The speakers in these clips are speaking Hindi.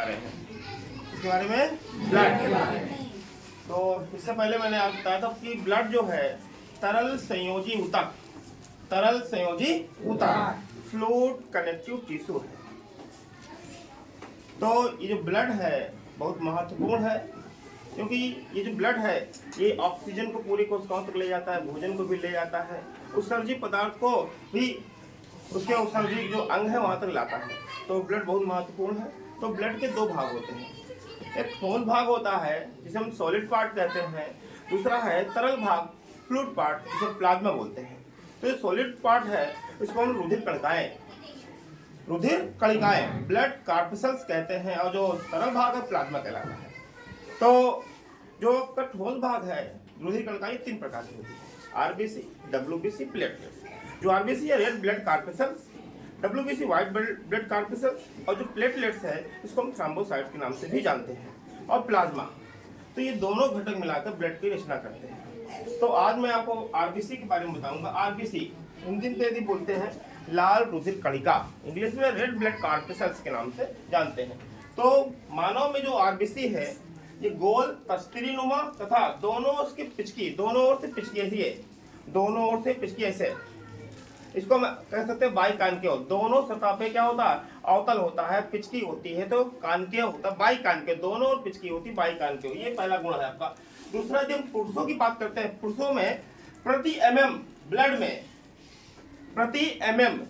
रहे हैं इसके बारे में, ब्लड के बारे में। तो इससे पहले मैंने आपको बताया था कि ब्लड जो है तरल संयोजी ऊतक, तरल संयोजी ऊतक फ्लूइड कनेक्टिव टिश्यू है। तो ये जो ब्लड है बहुत महत्वपूर्ण है, क्योंकि ये जो ब्लड है ये ऑक्सीजन को पूरी कोशिकाओं तक ले जाता है, भोजन को भी ले जाता है, उत्सर्जी पदार्थ को भी उसके उत्सर्जी जो अंग है वहां तक लाता है। तो ब्लड बहुत महत्वपूर्ण है। तो ब्लड के दो भाग होते हैं, एक ठोस भाग होता है जिसे हम सॉलिड पार्ट कहते हैं, दूसरा है तरल भाग फ्लूइड पार्ट जिसे प्लाज्मा बोलते हैं। तो जो सॉलिड पार्ट है इसको हम रुधिर कणिकाएं ब्लड कार्पसेल्स कहते हैं, और जो तरल भाग है प्लाज्मा कहलाता है। तो जो ठोस भाग है रुधिर कणिकाएं तीन प्रकार की होती है, आरबीसी, डब्ल्यूबीसी, प्लेटलेट्स। जो आरबीसी है red blood corpuscles, WBC white blood corpuscles, और जो प्लेटलेट्स है इसको हम थ्रोम्बोसाइट्स के नाम से भी जानते हैं, और प्लाज्मा। तो ये दोनों घटक मिलाकर ब्लड की रचना करते हैं। तो आज मैं आपको आरबीसी के बारे में बताऊंगा। आरबीसी हिंदी में यदि बोलते हैं लाल रुधिर कणिका, इंग्लिश में रेड ब्लड कार्पसेल्स के नाम से जानते हैं। तो मानव में जो आरबीसी है ये गोल तस्तरी नुमा तथा दोनों उसकी पिचकी, दोनों ओर से पिचकी ऐसी है, दोनों ओर से पिचकी ऐसे, इसको हम कह सकते हैं बाई कानकेव। दोनों सतह पे क्या होता है, अवतल होता है, पिचकी होती है, तो कानकेव होता है, बाई कानकेव, दोनों ओर पिचकी होती है, बाई कानकेव। ये पहला गुण है आपका। दूसरा यदि हम पुरुषों की बात करते हैं, पुरुषों में प्रति एमएम ब्लड में, प्रति एमएम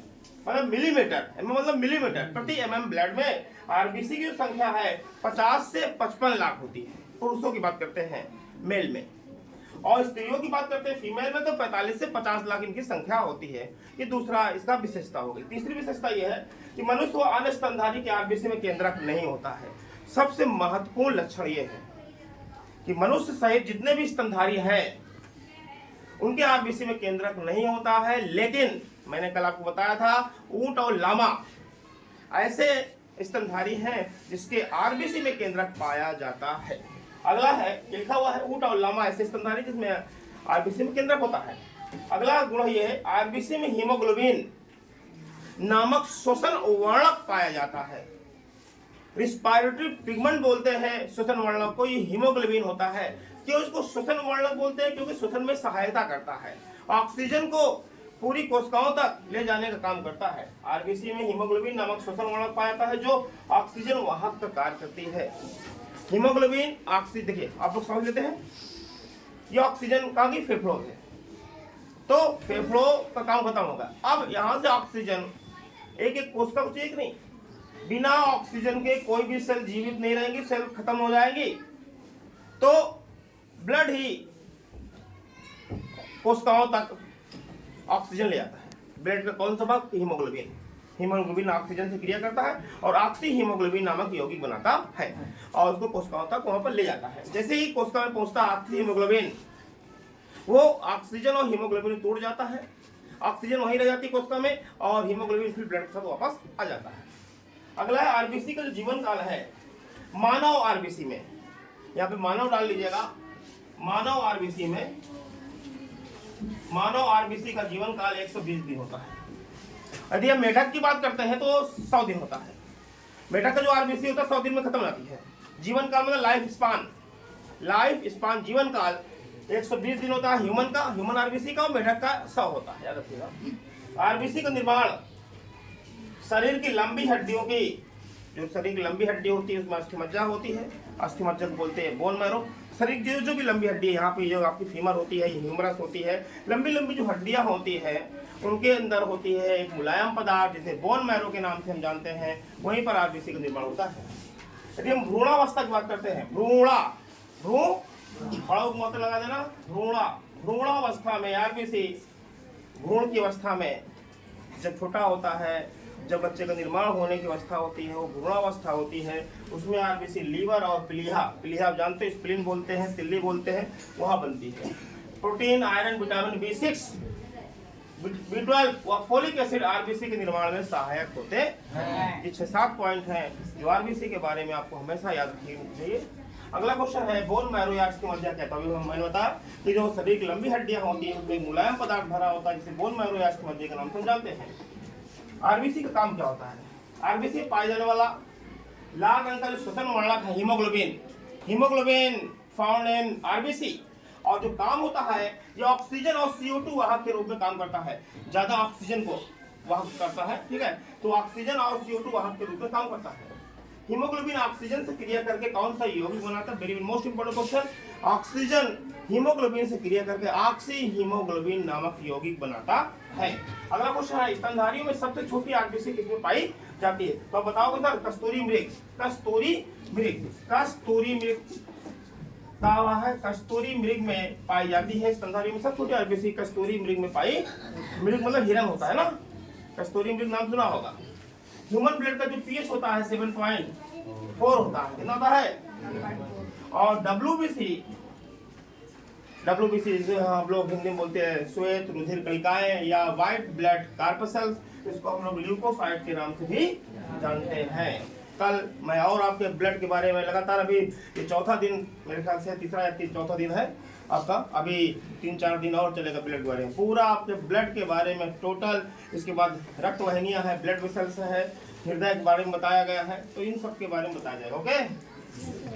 मतलब मिलीमीटर, एमएम मतलब मिलीमीटर, प्रति एमएम ब्लड में आरबीसी की जो संख्या है 50 से 55 लाख होती है। पुरुषों की बात करते हैं मेल में, और स्त्रियों की बात करते हैं फीमेल में तो 45 से 50 लाख इनकी संख्या होती है। ये दूसरा इसका विशेषता हो गई। तीसरी विशेषता यह है कि मनुष्य व अन्य स्तनधारी के आरबीसी में केंद्रक नहीं होता है। सबसे महत्वपूर्ण लक्षण ये है कि मनुष्य सहित जितने भी स्तनधारी हैं उनके आरबीसी में केंद्रक नहीं होता है। लेकिन मैंने कल आपको बताया था ऊंट और लामा ऐसे स्तनधारी हैं जिसके आरबीसी में केंद्रक पाया जाता है। अगला है, लिखा हुआ है ऊंट और लामा ऐसे स्तनधारी जिसमें आरबीसी में केंद्रक होता है। अगला गुण ये है आरबीसी में हीमोग्लोबिन नामक श्वसन वर्णक पाया जाता है। रिस्पायरेटरी पिगमेंट बोलते हैं श्वसन वर्णक को, ये हीमोग्लोबिन होता है। क्यों इसको श्वसन वर्णक बोलते हैं? क्योंकि श्वसन में सहायता करता है, ऑक्सीजन को पूरी कोशिकाओं तक ले जाने का काम करता है। आरबीसी में हीमोग्लोबिन नामक श्वसन वर्णक पाया जाता है जो ऑक्सीजन वाहक का कार्य करती है। हीमोग्लोबिन ऑक्सीजन, देखिए आप लोग समझ लेते हैं, ये ऑक्सीजन कहाँ की, फेफड़ों में, तो फेफड़ों का काम खत्म होगा। अब यहां से ऑक्सीजन एक एक कोशिका को चाहिए कि नहीं, बिना ऑक्सीजन के कोई भी सेल जीवित नहीं रहेंगी, सेल खत्म हो जाएंगी। तो ब्लड ही कोशिकाओं तक ऑक्सीजन ले जाता है। ब्लड का कौन सा भाग, हीमोग्लोबिन। हीमोग्लोबिन ऑक्सीजन से क्रिया करता है और ऑक्सी हीमोग्लोबिन नामक यौगिक बनाता है और उसको कोशिकाओं तक वहां पर ले जाता है। जैसे ही कोशिका में पहुंचता है ऑक्सी हीमोग्लोबिन, वो ऑक्सीजन और हीमोग्लोबिन टूट जाता है, ऑक्सीजन वहीं रह जाती है कोशिका में और हीमोग्लोबिन फिर ब्लड के साथ वापस आ जाता है। अगला है आरबीसी का जो जीवन काल है मानव आरबीसी में, यहाँ पे मानव डाल लीजिएगा, मानव आरबीसी में, मानव आरबीसी का जीवन काल 120 दिन होता है। यदि हम मेढक की बात करते हैं तो 100 दिन होता है। मेढक का जो आरबीसी होता है 100 दिन में खत्म हो जाती है। जीवन काल मतलब लाइफ स्पान जीवन काल 120 दिन होता है ह्यूमन आरबीसी का, और मेढक का 100 होता है, याद रखिएगा। आरबीसी का निर्माण शरीर की लंबी हड्डियों की, जो शरीर की लंबी हड्डी होती है उसमें अस्थिमज्जा होती है, अस्थिमज्जा को बोलते हैं बोन मैरो। शरीर की जो भी लंबी हड्डी है, यहाँ पे जो आपकी फीमर होती है, ह्यूमरस होती है, लंबी लंबी जो हड्डियां होती है उनके अंदर होती है एक मुलायम पदार्थ जिसे बोन मैरो के नाम से हम जानते हैं, वहीं पर आरबीसी का निर्माण होता है। यदि हम भ्रूणावस्था की बात करते हैं, मतलब लगा देना, भ्रूणावस्था में आरबीसी, भ्रूण की अवस्था में जब छोटा होता है, जब बच्चे का निर्माण होने की अवस्था होती है वो भ्रूणावस्था होती है, उसमें आरबीसी लीवर और प्लीहा आप जानते हैं, स्प्लीन बोलते हैं, तिल्ली बोलते हैं, वहाँ बनती है। Protein, iron, vitamin B6, B12 व फोलिक एसिड आरबीसी के निर्माण में सहायक होते हैं। ये 6-7 पॉइंट हैं जो आरबीसी के बारे में आपको हमेशा याद रखना चाहिए। अगला क्वेश्चन है बोन मैरो या अस्थिमज्जा क्या था। मैंने बताया कि जो शरीर की लंबी हड्डियां होती है उसमें मुलायम पदार्थ भरा होता है जिसे बोन मैरो या अस्थिमज्जा के नाम से जानते हैं। आरबीसी का काम क्या होता है? आरबीसी पाए जाने वाला लाल रंग का जो श्वसन वर्णक है हीमोग्लोबिन फाउंड इन आरबीसी, और जो काम होता है ये ऑक्सीजन और CO2 वाहक के रूप में काम करता है, ज्यादा ऑक्सीजन को वाहक करता है, ठीक है। तो ऑक्सीजन और CO2 वाहक के रूप में काम करता है। हीमोग्लोबिन ऑक्सीजन से क्रिया करके कौन सा यौगिक बनाता है? Very most important question. Oxygen haemoglobin से क्रिया करके ऑक्सी हीमोग्लोबिन नामक यौगिक बनाता है। अगला क्वेश्चन है, स्तनधारियों में सबसे छोटी आरबीसी किसमें पाई जाती है? तो बताओगे सर, कस्तूरी मृग कहा है, कस्तूरी मृग में पाई जाती है। स्तनधारी में सबसे छोटी आरबीसी कस्तूरी मृग में पाई, मृग मतलब हिरन होता है ना, कस्तूरी मृग नाम सुना होगा। ह्यूमन ब्लड का जो पीएच होता है 7.4 होता है, कितना होता है? और डब्ल्यूबीसी जिसे हम लोग हिंदी में बोलते हैं श्वेत रुधिर कणिकाएं या व्हाइट ब्लड कार्पसेल्स, इसको हम लोग ल्यूकोसाइट के नाम से भी जानते हैं। कल मैं और आपके ब्लड के बारे में लगातार, अभी ये चौथा दिन मेरे ख्याल से, तीसरा या चौथा दिन है आपका, अभी 3-4 दिन और चलेगा ब्लड के बारे में, पूरा आपके ब्लड के बारे में टोटल। इसके बाद रक्त वाहिनियां है, ब्लड वेसल्स है, हृदय के बारे में बताया गया है, तो इन सब के बारे में बताया जाएगा। ओके।